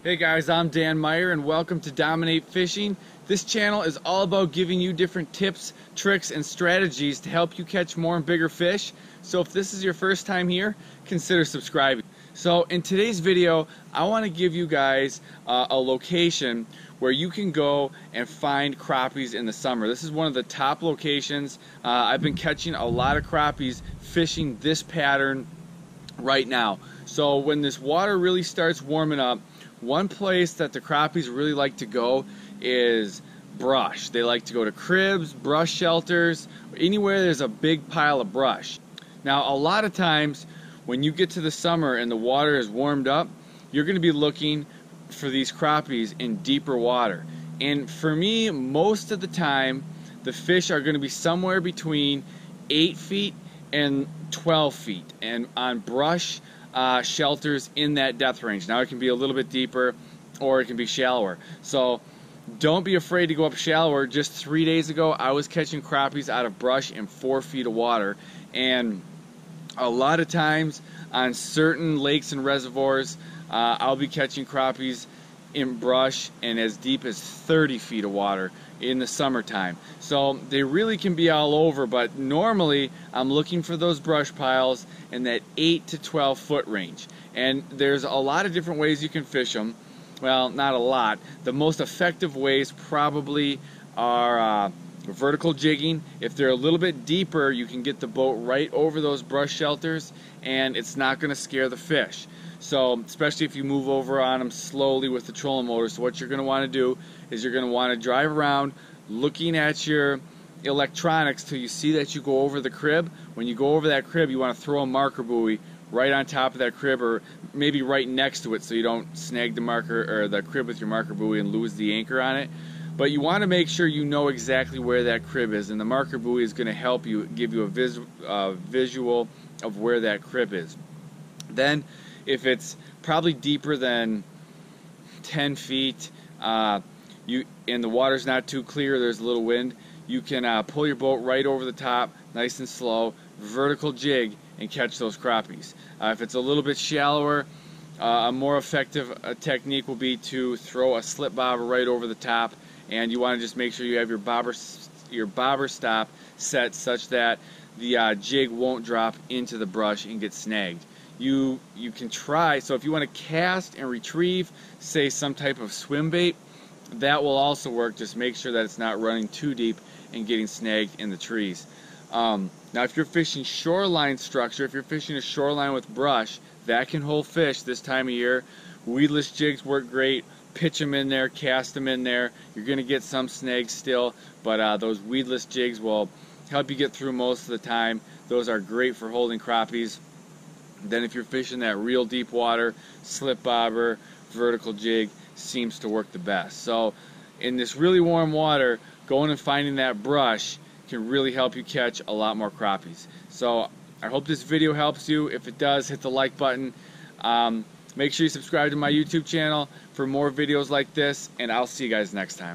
Hey guys, I'm Dan Meyer and welcome to Dominate Fishing. This channel is all about giving you different tips, tricks, and strategies to help you catch more and bigger fish. So if this is your first time here, consider subscribing. So in today's video, I want to give you guys a location where you can go and find crappies in the summer. This is one of the top locations. I've been catching a lot of crappies fishing this pattern right now. So when this water really starts warming up, one place that the crappies really like to go is brush. They like to go to cribs, brush shelters, anywhere there's a big pile of brush. Now a lot of times when you get to the summer and the water is warmed up, you're going to be looking for these crappies in deeper water. And for me, most of the time the fish are going to be somewhere between 8 feet and 12 feet and on brush shelters in that depth range. Now it can be a little bit deeper or it can be shallower. So don't be afraid to go up shallower. Just 3 days ago I was catching crappies out of brush in 4 feet of water, and a lot of times on certain lakes and reservoirs I'll be catching crappies in brush and as deep as 30 feet of water in the summertime. So they really can be all over, but normally I'm looking for those brush piles in that 8 to 12 foot range. And there's a lot of different ways you can fish them. Well, not a lot. The most effective ways probably are vertical jigging. If they're a little bit deeper, you can get the boat right over those brush shelters and it's not going to scare the fish. So especially if you move over on them slowly with the trolling motor. So what you're going to want to do is you're going to want to drive around looking at your electronics till you see that you go over the crib. When you go over that crib, you want to throw a marker buoy right on top of that crib, or maybe right next to it, so you don't snag the marker or the crib with your marker buoy and lose the anchor on it. But you want to make sure you know exactly where that crib is, and the marker buoy is going to help you, give you a visual of where that crib is. Then if it's probably deeper than 10 feet and the water's not too clear, there's a little wind, you can pull your boat right over the top, nice and slow, vertical jig, and catch those crappies. If it's a little bit shallower, a more effective technique will be to throw a slip bobber right over the top, and you want to just make sure you have your bobber stop set such that the jig won't drop into the brush and get snagged. You can try, so if you want to cast and retrieve, say some type of swim bait, that will also work. Just make sure that it's not running too deep and getting snagged in the trees. Now if you're fishing shoreline structure, if you're fishing a shoreline with brush, that can hold fish this time of year. Weedless jigs work great. Pitch them in there, cast them in there. You're going to get some snags still, but those weedless jigs will help you get through most of the time. Those are great for holding crappies. Then if you're fishing that real deep water, slip bobber, vertical jig seems to work the best. So in this really warm water, going and finding that brush can really help you catch a lot more crappies. So I hope this video helps you. If it does, hit the like button. Make sure you subscribe to my YouTube channel for more videos like this, and I'll see you guys next time.